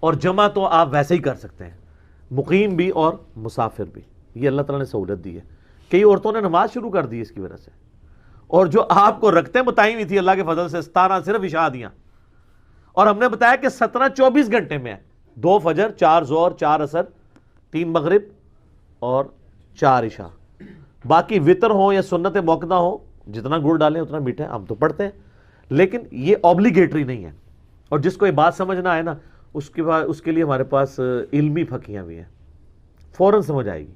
اور جمع تو آپ ویسے ہی کر سکتے ہیں، مقیم بھی اور مسافر بھی. یہ اللہ تعالیٰ نے سہولت دی ہے. کئی عورتوں نے نماز شروع کر دی اس کی وجہ سے، اور جو آپ کو رکھتے بتائی ہوئی تھی اللہ کے فضل سے 17 صرف عشاء دیاں، اور ہم نے بتایا کہ 17 24 گھنٹے میں ہے. 2 فجر، 4 ظہر، 4 عصر، 3 مغرب اور 4 عشاء. باقی وطر ہو یا سنت موقدہ ہو، جتنا گڑ ڈالیں اتنا میٹھا ہے. ہم تو پڑھتے ہیں لیکن یہ اوبلیگیٹری نہیں ہے. اور جس کو یہ بات سمجھنا آئے نا اس کے لیے ہمارے پاس علمی پھکیاں بھی ہیں، فوراً سمجھ آئے گی.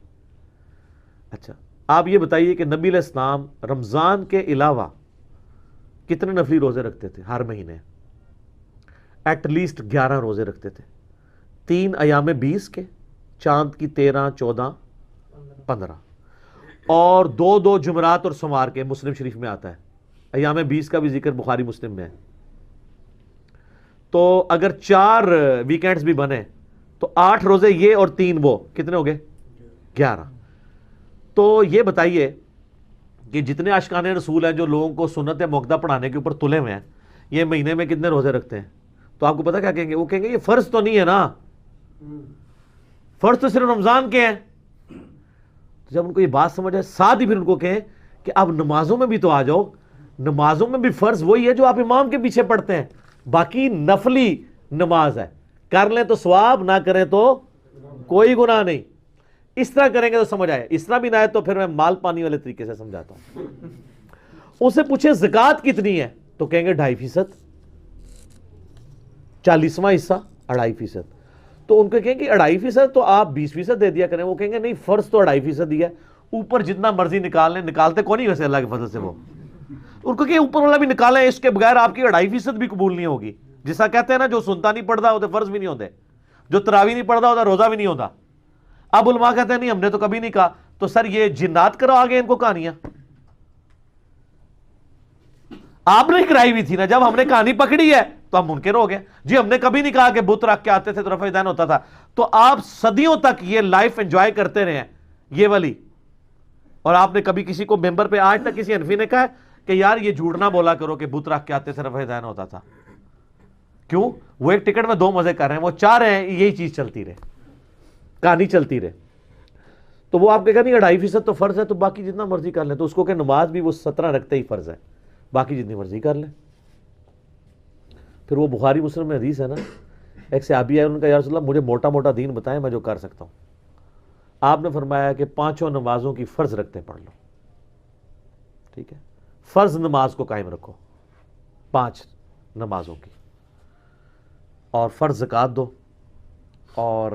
اچھا آپ یہ بتائیے کہ نبی علیہ السلام رمضان کے علاوہ کتنے نفلی روزے رکھتے تھے ہر مہینے؟ ایٹ لیسٹ 11 روزے رکھتے تھے. 3 ایام 20 کے، چاند کی 13، 14، 15، اور 2 جمعرات اور سمار کے. مسلم شریف میں آتا ہے. ایام 20 کا بھی ذکر بخاری مسلم میں ہے. تو اگر 4 ویکینڈز بھی بنے تو 8 روزے یہ اور 3 وہ، کتنے ہو گئے؟ 11. تو یہ بتائیے کہ جتنے عاشقان رسول ہیں جو لوگوں کو سنت موقدہ پڑھانے کے اوپر تلے ہوئے ہیں، یہ مہینے میں کتنے روزے رکھتے ہیں؟ تو آپ کو پتا کیا کہیں گے؟ وہ کہیں گے یہ فرض تو نہیں ہے نا، فرض تو صرف رمضان کے ہیں. جب ان کو یہ بات سمجھ آئے، ساتھ ہی پھر ان کو کہیں کہ اب نمازوں میں بھی تو آ جاؤ. نمازوں میں بھی فرض وہی ہے جو آپ امام کے پیچھے پڑھتے ہیں، باقی نفلی نماز ہے. کر لیں تو ثواب، نہ کریں تو کوئی گناہ نہیں. اس طرح کریں گے تو سمجھ آئے. اس طرح بھی نہ ہے تو پھر میں مال پانی والے طریقے سے سمجھاتا ہوں. اسے پوچھیں زکوٰۃ کتنی ہے تو کہیں گے 2.5%. 40واں حصہ 2.5%. تو ان کو کہیں گے 2.5% تو آپ 20% دے دیا کریں. وہ کہیں گے نہیں، فرض تو 2.5% ہی ہے، اوپر جتنا مرضی نکال لیں. نکالتے کون نہیں ویسے اللہ کے فضل سے وہ. ان کو کہ اوپر والا بھی نکالیں، اس کے بغیر آپ کی 2.5% بھی قبول نہیں ہوگی. جیسا کہتے ہیں نا، جو سنتا نہیں پڑھتا ہوتے فرض بھی نہیں ہوتے، جو تراویح نہیں پڑھتا ہوتا روزہ بھی نہیں ہوتا. اب علماء کہتے ہیں نہیں ہم نے تو کبھی نہیں کہا. تو سر یہ جنات کرو آگے ان کو کہانیاں، آپ نے کرائی ہوئی تھی نا. جب ہم نے کہانی پکڑی ہے تو ہم منکر ہو گئے. جی ہم نے کبھی نہیں کہا کہ بت رکھ کے آتے تھے تو رفع دین ہوتا تھا. تو آپ صدیوں تک یہ لائف انجوائے کرتے رہے ہیں یہ والی، اور آپ نے کبھی کسی کو ممبر پہ آج تک کسی حنفی نے کہا ہے کہ یار یہ جھوٹ نہ بولا کرو کہ بت رکھ کے آتے تھے رفع دین ہوتا تھا؟ کیوں؟ وہ ایک ٹکٹ میں 2 مزے کر رہے ہیں. وہ چاہ رہے ہیں یہی چیز چلتی رہے، کہانی چلتی رہے. تو وہ آپ کہا نہیں 2.5% تو فرض ہے تو باقی جتنا مرضی کر لیں. تو اس کو کہ نماز بھی وہ 17 رکھتے ہی فرض ہے، باقی جتنی مرضی کر لیں. پھر وہ بخاری مسلم میں حدیث ہے نا، ایک صحابی ہے، ان کا یا رسول اللہ مجھے موٹا موٹا دین بتائیں میں جو کر سکتا ہوں. آپ نے فرمایا کہ 5 نمازوں کی فرض رکھتے پڑھ لو. ٹھیک ہے، فرض نماز کو قائم رکھو 5 نمازوں کی، اور فرض زکوٰۃ دو، اور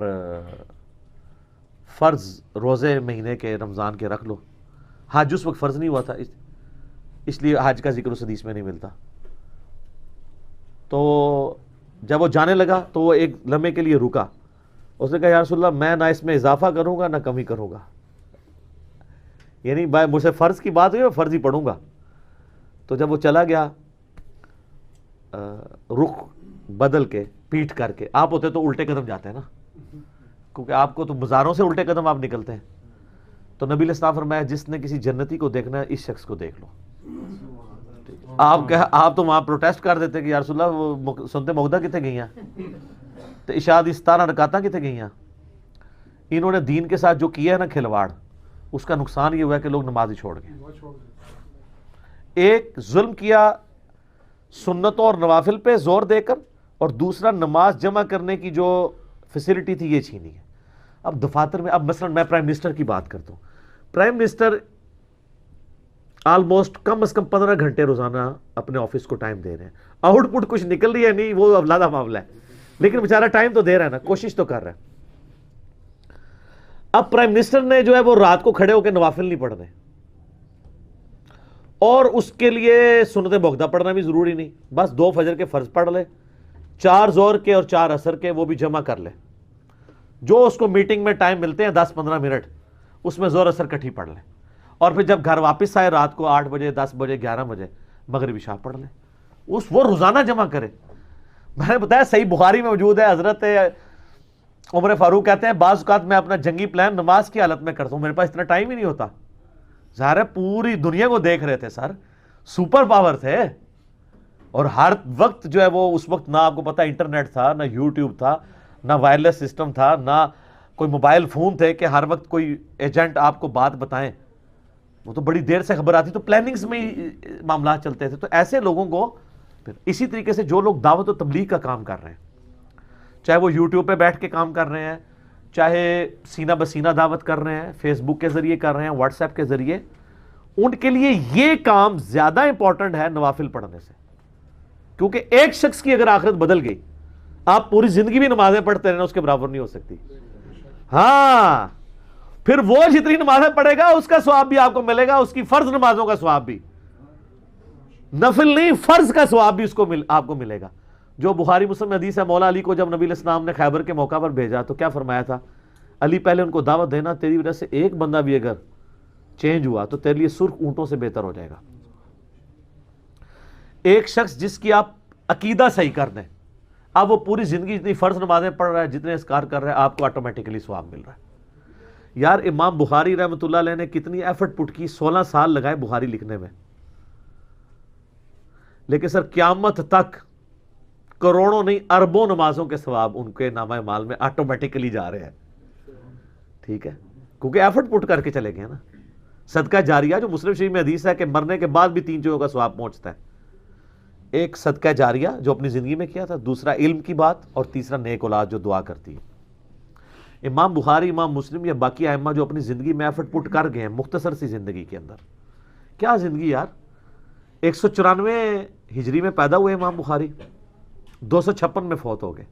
فرض روزے مہینے کے رمضان کے رکھ لو. حج اس وقت فرض نہیں ہوا تھا، اس لیے حج کا ذکر اس حدیث میں نہیں ملتا. تو جب وہ جانے لگا تو وہ ایک لمحے کے لیے رکا. اس نے کہا یا رسول اللہ میں نہ اس میں اضافہ کروں گا نہ کمی کروں گا، یعنی مجھ سے فرض کی بات ہوئی میں فرض ہی پڑھوں گا. تو جب وہ چلا گیا رخ بدل کے پیٹھ کر کے، آپ ہوتے تو الٹے قدم جاتے ہیں نا، کیونکہ آپ کو تو بازاروں سے الٹے قدم آپ نکلتے ہیں. تو نبی علیہ السلام فرمایا جس نے کسی جنتی کو دیکھنا ہے اس شخص کو دیکھ لو. آپ تو وہاں پروٹیسٹ کر دیتے کہ یا رسول اللہ وہ سنتے موقدہ کتنے گئی ہیں، تو عشاء دی 17 رکعتاں کتنے گئی ہیں. انہوں نے دین کے ساتھ جو کیا ہے نا کھلواڑ، اس کا نقصان یہ ہوا ہے کہ لوگ نماز ہی چھوڑ گئے. ایک ظلم کیا سنتوں اور نوافل پہ زور دے کر، اور دوسرا نماز جمع کرنے کی جو فیسلٹی تھی یہ چھینی ہے. اب دفاتر میں، اب مثلا میں پرائم منسٹر کی بات کرتا ہوں، پرائم منسٹر آلموسٹ کم از کم 15 گھنٹے روزانہ اپنے آفس کو ٹائم دے رہے ہیں. آؤٹ پٹ کچھ نکل رہی ہے نہیں، وہ اولادہ معاملہ ہے، لیکن بیچارہ ٹائم تو دے رہا ہے نا، کوشش تو کر رہا ہے. اب پرائم منسٹر نے جو ہے وہ رات کو کھڑے ہو کے نوافل نہیں پڑھنے، اور اس کے لیے سنت موقدہ پڑھنا بھی ضروری نہیں، بس 2 فجر کے فرض پڑھ لے، 4 ظہر کے اور 4 عصر کے وہ بھی جمع کر لے. جو اس کو میٹنگ میں ٹائم ملتے ہیں 10-15 منٹ، اس میں ظہر عصر کٹھی پڑھ لے. اور پھر جب گھر واپس آئے رات کو 8 بجے 10 بجے 11 بجے مغرب عشاء پڑھ لے. وہ روزانہ جمع کرے. میں نے بتایا صحیح بخاری میں موجود ہے، حضرت عمر فاروق کہتے ہیں بعض اوقات میں اپنا جنگی پلان نماز کی حالت میں کرتا ہوں، میرے پاس اتنا ٹائم ہی نہیں ہوتا. ظاہر ہے پوری دنیا کو دیکھ رہے تھے سر، سپر پاور تھے، اور ہر وقت جو ہے وہ اس وقت نہ آپ کو پتا انٹرنیٹ تھا نہ یوٹیوب تھا. نہ وائرلیس سسٹم تھا، نہ کوئی موبائل فون تھے کہ ہر وقت کوئی ایجنٹ آپ کو بات بتائیں، وہ تو بڑی دیر سے خبر آتی، تو پلاننگز میں ہی معاملات چلتے تھے. تو ایسے لوگوں کو پھر اسی طریقے سے جو لوگ دعوت و تبلیغ کا کام کر رہے ہیں، چاہے وہ یوٹیوب پہ بیٹھ کے کام کر رہے ہیں، چاہے سینہ بسینہ دعوت کر رہے ہیں، فیس بک کے ذریعے کر رہے ہیں، واٹس ایپ کے ذریعے، ان کے لیے یہ کام زیادہ امپورٹنٹ ہے نوافل پڑھنے سے. کیونکہ ایک شخص کی اگر آخرت بدل گئی، آپ پوری زندگی بھی نمازیں پڑھتے رہنا اس کے برابر نہیں ہو سکتی. ہاں، پھر وہ جتنی نمازیں پڑھے گا اس کا ثواب بھی آپ کو ملے گا، اس کی فرض نمازوں کا ثواب بھی، نفل نہیں فرض کا ثواب بھی آپ کو ملے گا. جو بخاری مسلم میں حدیث ہے، مولا علی کو جب نبی علیہ السلام نے خیبر کے موقع پر بھیجا تو کیا فرمایا تھا؟ علی پہلے ان کو دعوت دینا، تیری وجہ سے ایک بندہ بھی اگر چینج ہوا تو تیرے لیے سرخ اونٹوں سے بہتر ہو جائے گا. ایک شخص جس کی آپ عقیدہ صحیح کر دیں، اب وہ پوری زندگی جتنی فرض نمازیں پڑھ رہا ہے، جتنے اذکار کر رہا ہے، آپ کو آٹومیٹکلی ثواب مل رہا ہے. یار امام بخاری رحمۃ اللہ علیہ نے کتنی ایفرٹ پٹ کی، 16 سال لگائے بخاری لکھنے میں، لیکن سر قیامت تک کروڑوں نہیں اربوں نمازوں کے ثواب ان کے نامہ اعمال میں آٹومیٹکلی جا رہے ہیں. ٹھیک ہے، کیونکہ ایفرٹ پٹ کر کے چلے گئے نا. صدقہ جاریہ جو مسلم شریف میں حدیث ہے کہ مرنے کے بعد بھی 3 چیزوں کا ثواب پہنچتا ہے. ایک صدقہ جاریہ جو اپنی زندگی میں کیا تھا، دوسرا علم کی بات، اور تیسرا نیک اولاد جو دعا کرتی ہے. امام بخاری، امام مسلم یا باقی ائمہ جو اپنی زندگی میں ایفرٹ پٹ کر گئے ہیں مختصر سی زندگی کے اندر. کیا زندگی یار، 194 ہجری میں پیدا ہوئے امام بخاری، 256 میں فوت ہو گئے،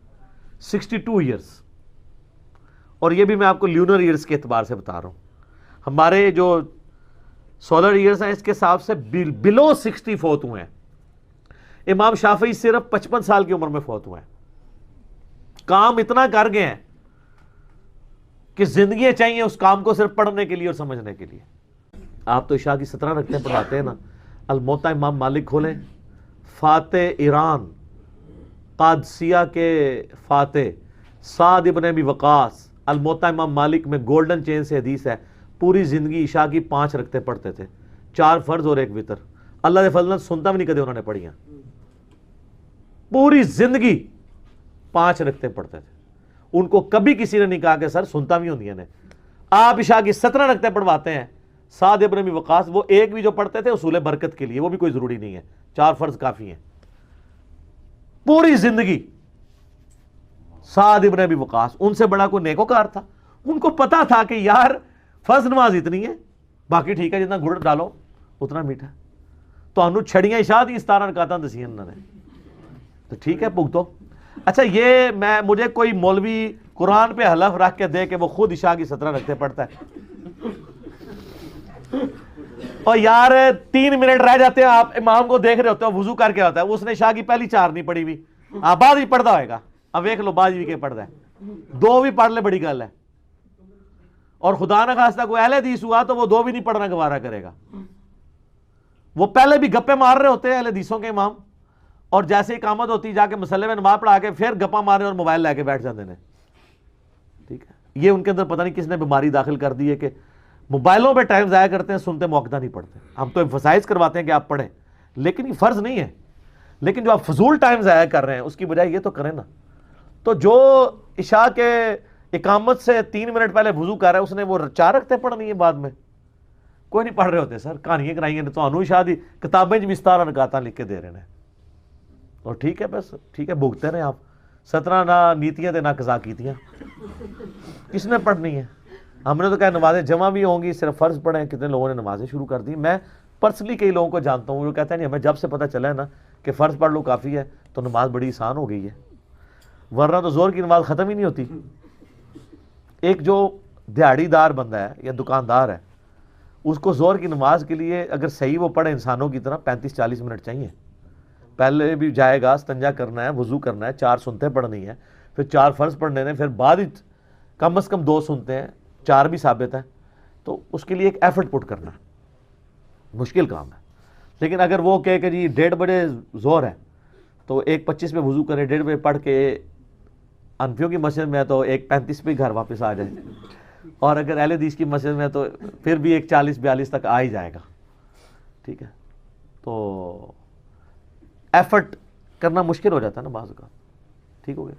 62 ایئرس. اور یہ بھی میں آپ کو لیونر ایئرس کے اعتبار سے بتا رہا ہوں. ہمارے جو سولر ایئرس ہیں اس کے حساب سے بلو 60 فوت ہوئے ہیں. امام شافعی صرف 55 سال کی عمر میں فوت ہوئے ہیں. کام اتنا کر گئے ہیں کہ زندگیاں چاہیے اس کام کو صرف پڑھنے کے لیے اور سمجھنے کے لیے. آپ تو عشاء کی 17 رکعتیں پڑھاتے ہیں نا. الموطا امام مالک کھولیں، فاتح ایران قادسیہ کے فاتح سعد ابن ابی وقاص، الموطا امام مالک میں گولڈن چین سے حدیث ہے، پوری زندگی عشاء کی 5 رکعتیں پڑھتے تھے، 4 فرض اور 1 وتر. اللہ کے فضل سنتا بھی نہیں کدے انہوں نے پڑھی ہیں. پوری زندگی 5 رکعتیں پڑھتے تھے. ان کو کبھی کسی نے نہیں کہا کہ سر سنتا بھی ہوندی نے. آپ عشاء کی 17 رکعتیں پڑھواتے ہیں. سعد ابن ابی وقاص وہ ایک بھی جو پڑھتے تھے اصول برکت کے لیے، وہ بھی کوئی ضروری نہیں ہے، 4 فرض کافی ہیں. پوری زندگی سعد ابن ابی وقاص، ان سے بڑا کوئی نیکوکار تھا؟ ان کو پتا تھا کہ یار فرض نماز اتنی ہے، باقی ٹھیک ہے جتنا گڑ ڈالو اتنا میٹھا. تو انہوں چھڑیاں عشاء دی 17 رکعتاں دسیاں انہوں نے، تو ٹھیک ہے بھگتو. اچھا یہ مجھے کوئی مولوی قرآن پہ حلف رکھ کے دے کہ وہ خود عشاء کی 17 رکعتیں پڑھتا ہے، اور یار 3 منٹ رہ جاتے ہیں، آپ امام کو دیکھ رہے ہوتے ہیں وضو کر کے ہوتا ہے، اس نے عشاء کی پہلی 4 نہیں پڑھی ہوئی، بعد بھی پڑھتا ہوئے گا. اب دیکھ لو بعد بھی کے پڑھتا ہے، 2 بھی پڑھ لے بڑی گل ہے. اور خدا نہ خواستہ کوئی اہل حدیث ہوا تو وہ 2 بھی نہیں پڑھنا گوارا کرے گا. وہ پہلے بھی گپے مار رہے ہوتے ہیں اہل حدیثوں کے امام، اور جیسے اقامت ہوتی جا کے مسلے میں نماز پڑھا کے پھر گپا مارے اور موبائل لے کے بیٹھ جاتے ہیں. ٹھیک ہے، یہ ان کے اندر پتہ نہیں کس نے بیماری داخل کر دی ہے کہ موبائلوں پہ ٹائم ضائع کرتے ہیں، سنتے موقع نہیں پڑھتے. ہم تو ایمفسائز کرواتے ہیں کہ آپ پڑھیں، لیکن یہ فرض نہیں ہے. لیکن جو آپ فضول ٹائم ضائع کر رہے ہیں اس کی بجائے یہ تو کریں نا. تو جو عشاء کے اقامت سے 3 منٹ پہلے وضو کر رہا ہے اس نے وہ 4 رکعتیں پڑھنی ہے بعد میں. کوئی نہیں پڑھ رہے ہوتے سر، کہانیاں کرائیں گے تو انہوں عشاء دی کتابیں بھی 17 رکعتاں لکھ کے دے رہے ہیں. اور ٹھیک ہے بس ٹھیک ہے بھگتے رہے آپ. 17 نہ نیتیاں تے نہ قضا کیتیاں، کس نے پڑھنی ہے؟ ہم نے تو کہا نمازیں جمع بھی ہوں گی، صرف فرض پڑھیں. کتنے لوگوں نے نمازیں شروع کر دی. میں پرسنلی کئی لوگوں کو جانتا ہوں جو کہتے ہیں نہیں ہمیں جب سے پتہ چلا ہے نا کہ فرض پڑھ لو کافی ہے تو نماز بڑی آسان ہو گئی ہے، ورنہ تو زور کی نماز ختم ہی نہیں ہوتی. ایک جو دیہڑی دار بندہ ہے یا دکاندار ہے، اس کو زور کی نماز کے لیے اگر صحیح وہ پڑھے انسانوں کی طرح 35-40 منٹ چاہیے. پہلے بھی جائے گا، استنجا کرنا ہے، وضو کرنا ہے، 4 سنتیں پڑھنی ہے، پھر 4 فرض پڑھنے ہیں، پھر بعد کم از کم 2 سنتے ہیں، 4 بھی ثابت ہیں. تو اس کے لیے ایک ایفرٹ پٹ کرنا ہے، مشکل کام ہے. لیکن اگر وہ کہے کہ جی 1:30 بجے زور ہے تو 1:25 میں وضو کرے، 1:30 بجے پڑھ کے انفیوں کی مسجد میں ہے تو 1:35 پہ گھر واپس آ جائے، اور اگر اہل حدیث کی مسجد میں تو پھر بھی 1:40-42 تک آ ہی جائے گا. ٹھیک ہے، تو ایفرٹ کرنا مشکل ہو جاتا ہے نا بعض کا. ٹھیک ہو گیا.